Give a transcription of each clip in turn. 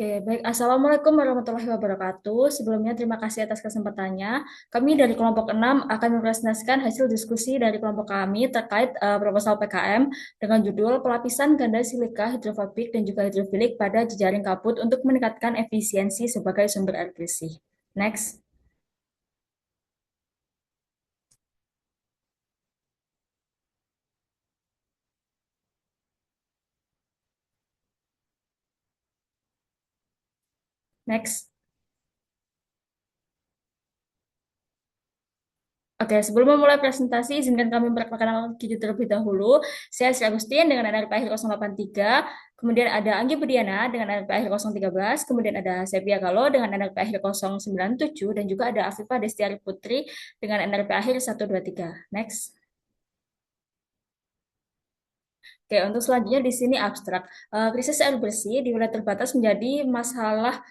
Oke, baik. Assalamualaikum warahmatullahi wabarakatuh. Sebelumnya, terima kasih atas kesempatannya. Kami dari kelompok 6 akan mempresentasikan hasil diskusi dari kelompok kami terkait proposal PKM dengan judul Pelapisan Ganda Silika Hidrofobik dan juga Hidrofilik pada Jejaring Kabut untuk meningkatkan efisiensi sebagai sumber air bersih. Next. Next. Oke, sebelum memulai presentasi, izinkan kami memperkenalkan diri terlebih dahulu. Saya Sri Agustin dengan NRP akhir 083, kemudian ada Anggi Budiana dengan NRP akhir 013, kemudian ada Sepia Galo dengan NRP akhir 097, dan juga ada Afifah Destiari Putri dengan NRP akhir 123. Next. Oke, untuk selanjutnya di sini abstrak. Krisis air bersih di wilayah terbatas menjadi masalah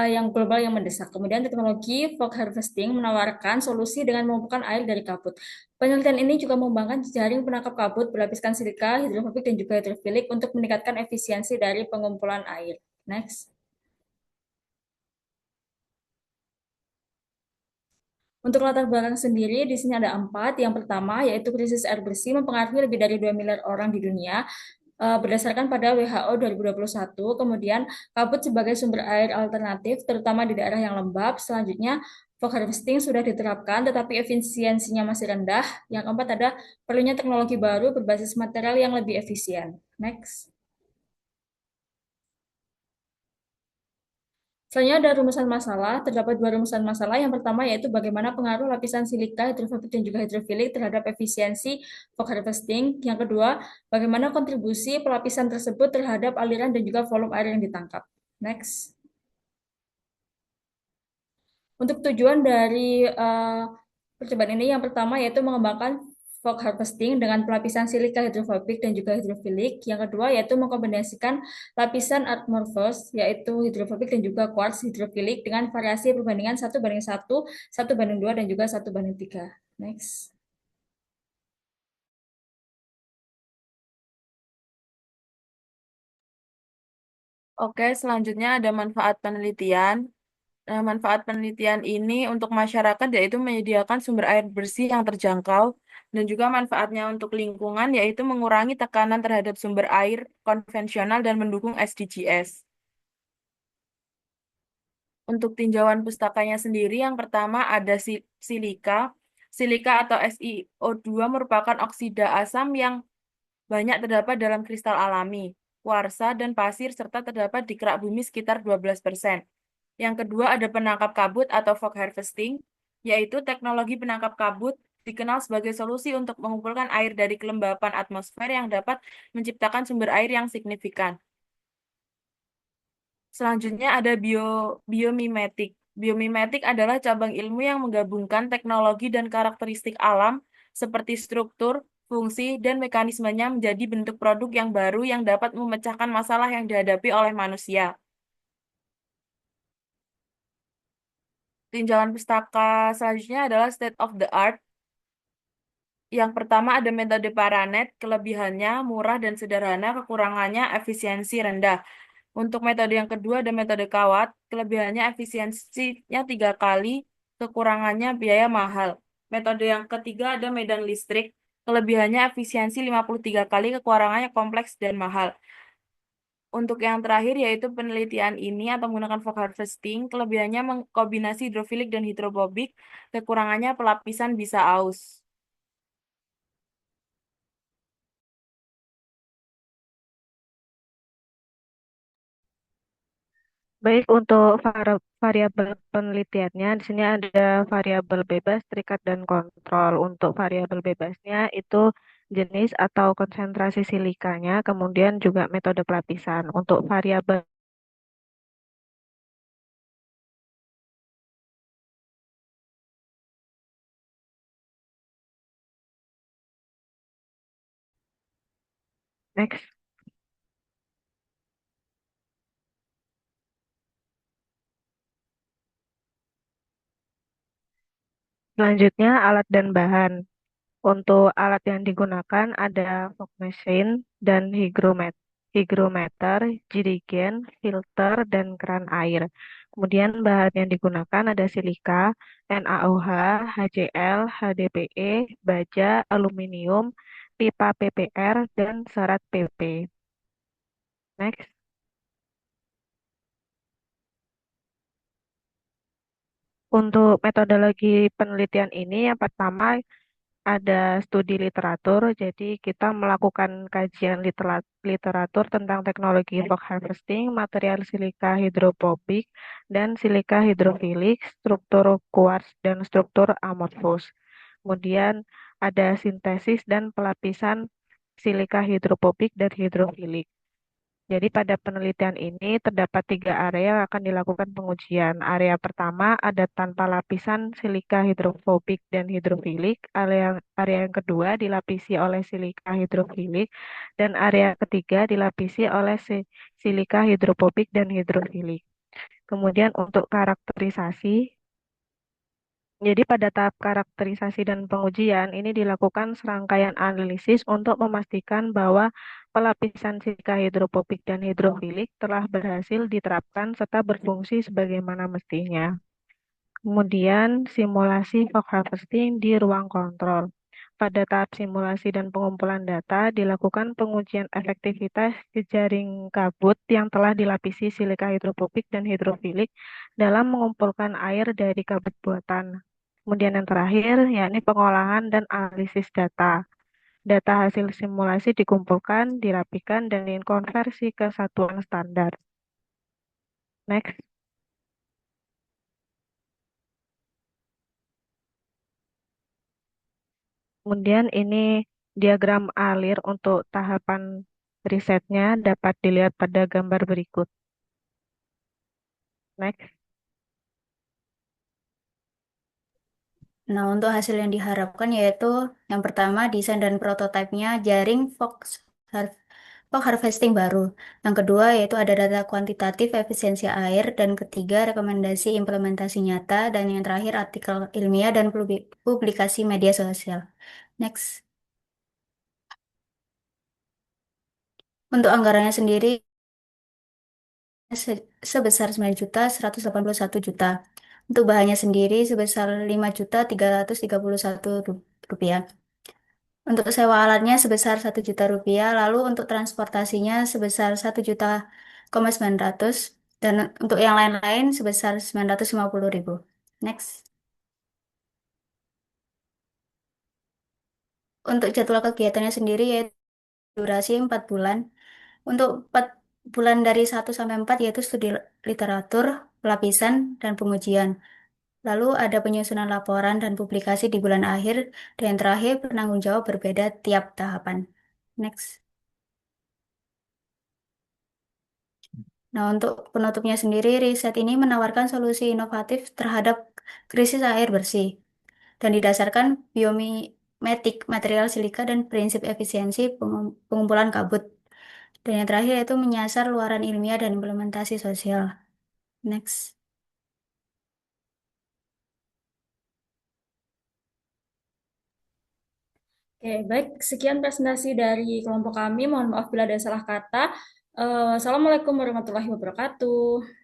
yang global yang mendesak. Kemudian teknologi fog harvesting menawarkan solusi dengan mengumpulkan air dari kabut. Penelitian ini juga mengembangkan jaring penangkap kabut berlapiskan silika, hidrofobik, dan juga hidrofilik untuk meningkatkan efisiensi dari pengumpulan air. Next. Untuk latar belakang sendiri, di sini ada empat. Yang pertama, yaitu krisis air bersih mempengaruhi lebih dari 2 miliar orang di dunia, berdasarkan pada WHO 2021. Kemudian, kabut sebagai sumber air alternatif, terutama di daerah yang lembab. Selanjutnya, fog harvesting sudah diterapkan, tetapi efisiensinya masih rendah. Yang keempat ada perlunya teknologi baru berbasis material yang lebih efisien. Next. Selanjutnya ada rumusan masalah. Terdapat dua rumusan masalah. Yang pertama yaitu bagaimana pengaruh lapisan silika, hidrofobik, dan juga hidrofilik terhadap efisiensi fog harvesting. Yang kedua, bagaimana kontribusi pelapisan tersebut terhadap aliran dan juga volume air yang ditangkap. Next. Untuk tujuan dari percobaan ini yang pertama yaitu mengembangkan fog harvesting dengan pelapisan silika hidrofobik dan juga hidrofilik. Yang kedua yaitu mengkombinasikan lapisan amorphous yaitu hidrofobik dan juga quartz hidrofilik dengan variasi perbandingan 1:1, 1:2, dan juga 1:3. Next. Oke, selanjutnya ada manfaat penelitian. Manfaat penelitian ini untuk masyarakat yaitu menyediakan sumber air bersih yang terjangkau dan juga manfaatnya untuk lingkungan yaitu mengurangi tekanan terhadap sumber air konvensional dan mendukung SDGs. Untuk tinjauan pustakanya sendiri yang pertama ada silika. Silika atau SiO2 merupakan oksida asam yang banyak terdapat dalam kristal alami, kuarsa, dan pasir serta terdapat di kerak bumi sekitar 12%. Yang kedua ada penangkap kabut atau fog harvesting, yaitu teknologi penangkap kabut dikenal sebagai solusi untuk mengumpulkan air dari kelembapan atmosfer yang dapat menciptakan sumber air yang signifikan. Selanjutnya ada biomimetik. Biomimetik adalah cabang ilmu yang menggabungkan teknologi dan karakteristik alam seperti struktur, fungsi, dan mekanismenya menjadi bentuk produk yang baru yang dapat memecahkan masalah yang dihadapi oleh manusia. Tinjauan pustaka selanjutnya adalah state of the art. Yang pertama ada metode Paranet, kelebihannya murah dan sederhana, kekurangannya efisiensi rendah. Untuk metode yang kedua ada metode Kawat, kelebihannya efisiensinya 3 kali, kekurangannya biaya mahal. Metode yang ketiga ada medan listrik, kelebihannya efisiensi 53 kali, kekurangannya kompleks dan mahal. Untuk yang terakhir yaitu penelitian ini atau menggunakan fog harvesting, kelebihannya mengkombinasi hidrofilik dan hidrofobik, kekurangannya pelapisan bisa aus. Baik, untuk variabel penelitiannya, di sini ada variabel bebas, terikat, dan kontrol. Untuk variabel bebasnya itu jenis atau konsentrasi silikanya, kemudian juga metode pelapisan. Untuk variabel next, selanjutnya alat dan bahan. Untuk alat yang digunakan ada fog machine dan hygromet. hygrometer, jerigen, filter, dan keran air. Kemudian bahan yang digunakan ada silika, NaOH, HCl, HDPE, baja, aluminium, pipa PPR, dan serat PP. Next. Untuk metodologi penelitian ini, yang pertama ada studi literatur, jadi kita melakukan kajian literatur tentang teknologi rock harvesting, material silika hidrophobic, dan silika hidrofilik, struktur quartz, dan struktur amorphous. Kemudian ada sintesis dan pelapisan silika hidrophobik dan hidrofilik. Jadi pada penelitian ini terdapat 3 area yang akan dilakukan pengujian. Area pertama ada tanpa lapisan silika hidrofobik dan hidrofilik. Area yang kedua dilapisi oleh silika hidrofilik. Dan area ketiga dilapisi oleh silika hidrofobik dan hidrofilik. Kemudian untuk karakterisasi, jadi pada tahap karakterisasi dan pengujian ini dilakukan serangkaian analisis untuk memastikan bahwa pelapisan silika hidrofobik dan hidrofilik telah berhasil diterapkan serta berfungsi sebagaimana mestinya. Kemudian simulasi fog harvesting di ruang kontrol. Pada tahap simulasi dan pengumpulan data dilakukan pengujian efektivitas jejaring kabut yang telah dilapisi silika hidrofobik dan hidrofilik dalam mengumpulkan air dari kabut buatan. Kemudian yang terakhir, yakni pengolahan dan analisis data. Data hasil simulasi dikumpulkan, dirapikan, dan dikonversi ke satuan standar. Next. Kemudian ini diagram alir untuk tahapan risetnya dapat dilihat pada gambar berikut. Next. Nah, untuk hasil yang diharapkan yaitu yang pertama desain dan prototipenya jaring fog harvesting baru. Yang kedua yaitu ada data kuantitatif efisiensi air dan ketiga rekomendasi implementasi nyata dan yang terakhir artikel ilmiah dan publikasi media sosial. Next. Untuk anggarannya sendiri sebesar 9.181 juta. Untuk bahannya sendiri sebesar 5.331 rupiah. Untuk sewa alatnya sebesar 1 juta rupiah, lalu untuk transportasinya sebesar 1.900.000 dan untuk yang lain-lain sebesar 950.000. Next. Untuk jadwal kegiatannya sendiri yaitu durasi 4 bulan. Untuk 4 bulan dari 1 sampai 4 yaitu studi literatur, pelapisan, dan pengujian. Lalu ada penyusunan laporan dan publikasi di bulan akhir, dan yang terakhir penanggung jawab berbeda tiap tahapan. Next. Nah, untuk penutupnya sendiri, riset ini menawarkan solusi inovatif terhadap krisis air bersih dan didasarkan biomimetik material silika dan prinsip efisiensi pengumpulan kabut. Dan yang terakhir itu menyasar luaran ilmiah dan implementasi sosial. Next. Oke, baik. Sekian presentasi dari kelompok kami. Mohon maaf bila ada salah kata. Assalamualaikum warahmatullahi wabarakatuh.